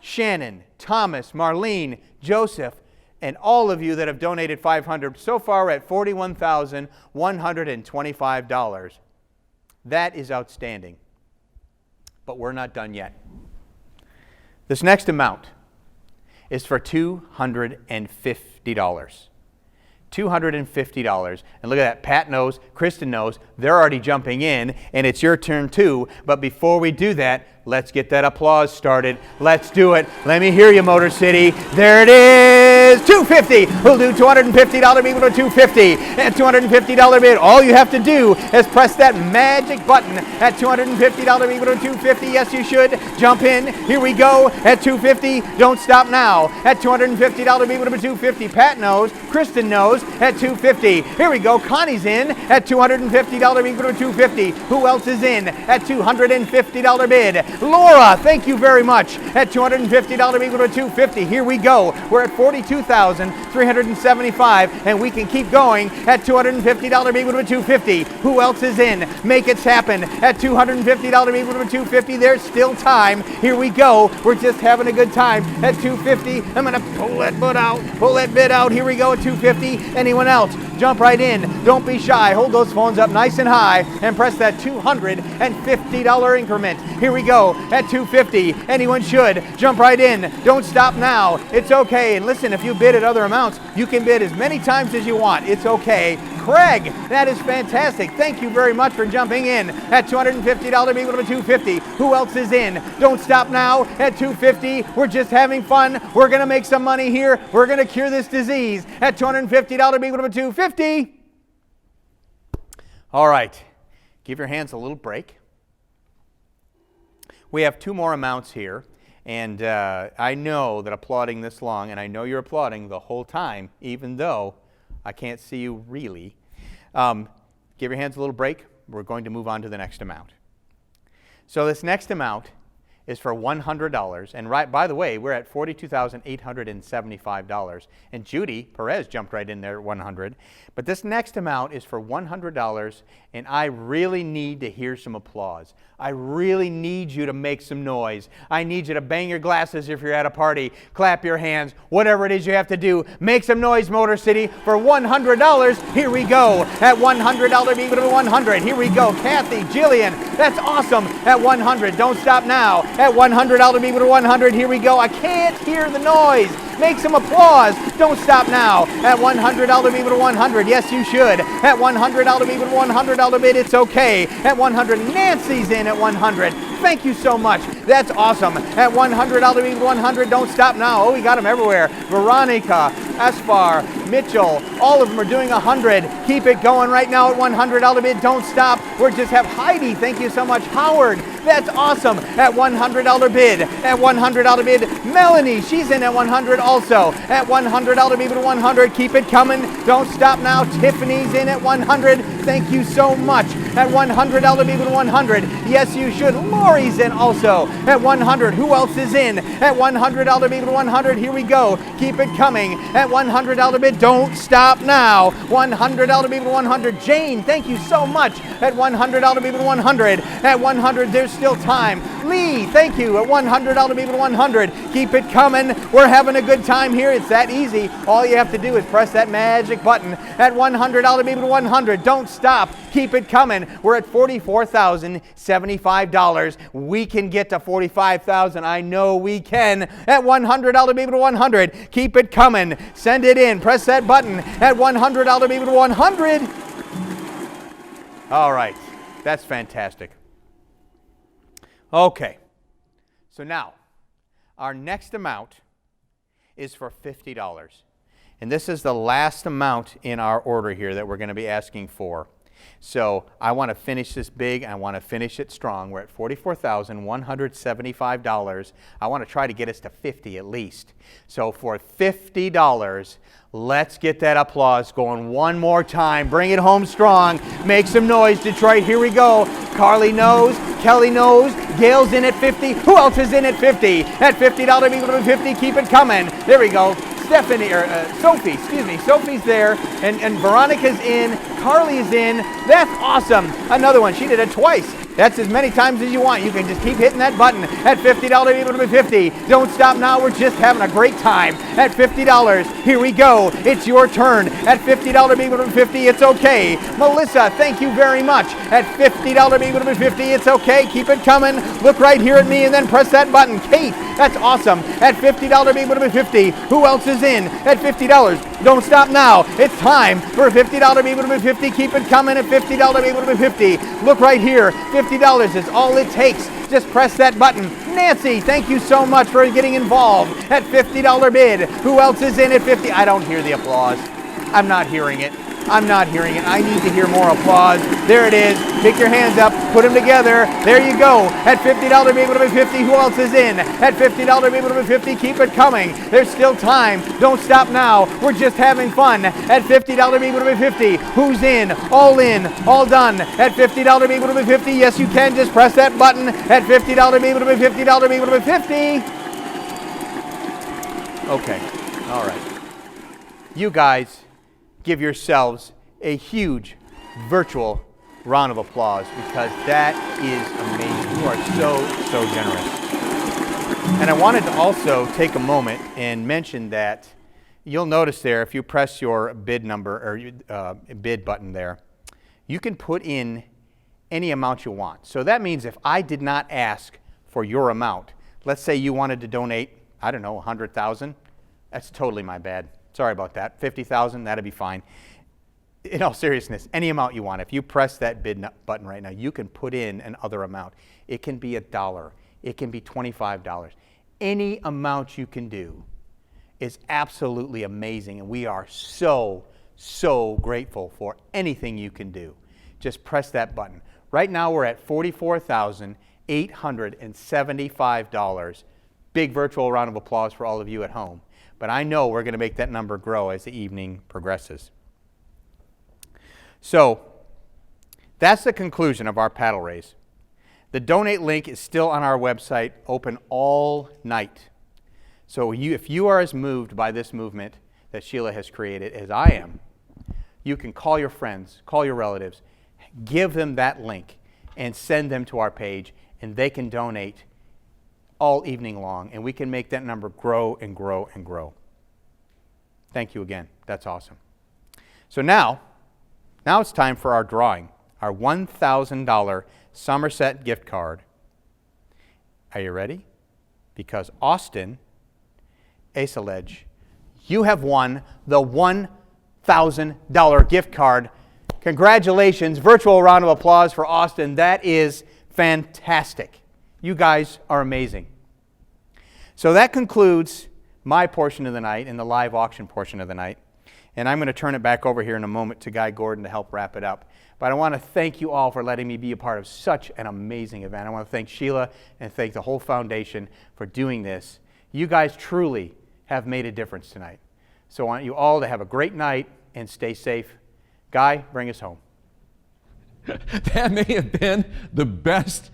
Shannon, Thomas, Marlene, Joseph, and all of you that have donated $500. So far at $41,125. That is outstanding. But we're not done yet. This next amount is for $250. $250. And look at that. Pat knows, Kristen knows, they're already jumping in, and it's your turn too. But before we do that, let's get that applause started. Let's do it. Let me hear you, Motor City. There it is. $250. We'll do $250 equal to $250. At $250 bid, all you have to do is press that magic button at $250 equal to $250. Yes, you should. Jump in. Here we go. At $250. Don't stop now. At $250 equal to $250. Pat knows. Kristen knows. At $250. Here we go. Connie's in at $250 equal to $250. Who else is in at $250 bid? Laura, thank you very much. At $250 equal to $250. Here we go. We're at $42,375, and we can keep going at $250 equal to $250. Who else is in? Make it happen. At $250 equal to $250. There's still time. Here we go. We're just having a good time. At $250, I'm going to pull that bid out. Pull that bid out. Here we go at $250. Anyone else? Jump right in. Don't be shy. Hold those phones up nice and high and press that $250 increment. Here we go at $250. Anyone should. Jump right in. Don't stop now. It's okay. And listen, if you bid at other amounts, you can bid as many times as you want. It's okay. Craig, that is fantastic. Thank you very much for jumping in at $250 bid with a $250. Who else is in? Don't stop now at $250. We're just having fun. We're going to make some money here. We're going to cure this disease at $250 bid with a $250. All right. Give your hands a little break. We have two more amounts here. And I know that applauding this long, and I know you're applauding the whole time, even though I can't see you really. Give your hands a little break. We're going to move on to the next amount. So this next amount is for $100. And right, by the way, we're at $42,875. And Judy Perez jumped right in there at $100. But this next amount is for $100, and I really need to hear some applause. I really need you to make some noise. I need you to bang your glasses if you're at a party, clap your hands, whatever it is you have to do. Make some noise, Motor City, for $100. Here we go at $100, be with 100. Here we go, Kathy, Jillian, that's awesome at 100. Don't stop now at $100, be with 100. Here we go. I can't hear the noise. Make some applause. Don't stop now at $100 bid with 100. Yes, you should. At $100 bid with $100 bid, it's okay. At 100, Nancy's in at 100. Thank you so much. That's awesome. At $100 bid with 100. Don't stop now. Oh, we got them everywhere. Veronica, Aspar, Mitchell, all of them are doing 100. Keep it going right now at $100 bid. Don't stop. We're just have Heidi. Thank you so much. Howard, that's awesome. At $100 bid. At $100 bid. Melanie, she's in at 100 also. At $100 bid with 100. Keep it coming. Don't stop now. Tiffany's in at 100. Thank you so much. At $100 bid with 100. Yes, you should. Lori's in also at 100. Who else is in? At $100 bid with 100. Here we go. Keep it coming. At $100 bid. Don't stop now. $100 bid with 100. Jane, thank you so much. At $100 bid with 100. At 100, there's still time. Lee, thank you. At $100 bid with 100. Keep it coming. We're having a good time here. It's that easy. All you have to do is press that magic button. At $100 bid with 100. Don't stop. Keep it coming. We're at $44,075. We can get to $45,000. I know we can. At $100 bid with 100. Keep it coming. Send it in. Press that button. At $100 bid with 100. All right. That's fantastic. Okay. So now, our next amount is for $50. And this is the last amount in our order here that we're going to be asking for. So I want to finish this big. I want to finish it strong. We're at $44,175. I want to try to get us to 50 at least. So for $50, let's get that applause going one more time. Bring it home strong. Make some noise, Detroit. Here we go. Carly knows. Kelly knows. Gail's in at 50. Who else is in at 50? At $50, people to 50. Keep it coming. There we go. Stephanie, or Sophie, excuse me. Sophie's there, and Veronica's in. Carly's in. That's awesome. Another one. She did it twice. That's as many times as you want. You can just keep hitting that button. At $50, people to 50. Don't stop now. We're just having a great time. At $50, here we go. It's your turn. At $50, people to 50. It's okay. Melissa, thank you very much. At $50, people to 50. It's okay. Keep it coming. Look right here at me and then press that button. Kate, that's awesome. At $50, people to 50. Who else is in? At $50. Don't stop now. It's time for $50 people to 50. Keep it coming at $50 people to 50. Look right here. $50 is all it takes. Just press that button. Nancy, thank you so much for getting involved. At $50 bid. Who else is in at 50? I don't hear the applause. I'm not hearing it. I'm not hearing it. I need to hear more applause. There it is. Pick your hands up. Put them together. There you go. At $50 people to 50. Who else is in? At $50 people to 50. Keep it coming. There's still time. Don't stop now. We're just having fun. At $50 people to 50. Who's in? All done. At $50 people to 50. Yes, you can. Just press that button. At $50 people to 50. $50 people to 50. Okay. All right. You guys give yourselves a huge virtual round of applause because that is amazing. You are so generous. And I wanted to also take a moment and mention that, you'll notice there, if you press your bid number or bid button there, you can put in any amount you want. So that means if I did not ask for your amount, let's say you wanted to donate, I don't know, 100,000, that's totally my bad. Sorry about that. 50,000, that'd be fine. In all seriousness, any amount you want. If you press that bid button right now, you can put in an other amount. It can be $1. It can be $25. Any amount you can do is absolutely amazing, and we are so, so grateful for anything you can do. Just press that button. Right now we're at $44,875. Big virtual round of applause for all of you at home. But I know we're going to make that number grow as the evening progresses. So that's the conclusion of our paddle race. The donate link is still on our website, open all night. So if you are as moved by this movement that Sheila has created as I am, you can call your friends, call your relatives, give them that link and send them to our page, and they can donate all evening long, and we can make that number grow and grow and grow. Thank you again. That's awesome. So now it's time for our drawing, our $1,000 Somerset gift card. Are you ready? Because Austin Asalej, you have won the $1,000 gift card. Congratulations. Virtual round of applause for Austin. That is fantastic. You guys are amazing. So that concludes my portion of the night and the live auction portion of the night. And I'm going to turn it back over here in a moment to Guy Gordon to help wrap it up. But I want to thank you all for letting me be a part of such an amazing event. I want to thank Sheila and thank the whole foundation for doing this. You guys truly have made a difference tonight. So I want you all to have a great night and stay safe. Guy, bring us home. That may have been the best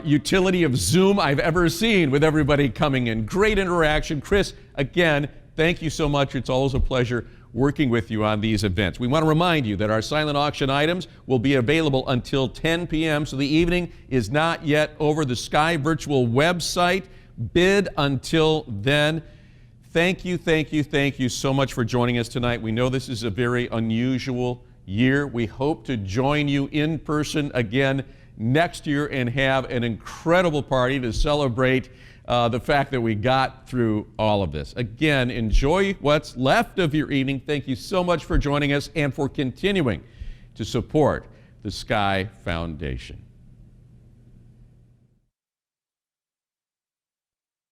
utility of Zoom I've ever seen, with everybody coming in. Great interaction. Chris, again, thank you so much. It's always a pleasure working with you on these events. We want to remind you that our silent auction items will be available until 10 p.m., so the evening is not yet over. The Sky Virtual website, bid until then. Thank you so much for joining us tonight. We know this is a very unusual year. We hope to join you in person again next year and have an incredible party to celebrate the fact that we got through all of this. Again, enjoy what's left of your evening. Thank you so much for joining us and for continuing to support the Sky Foundation.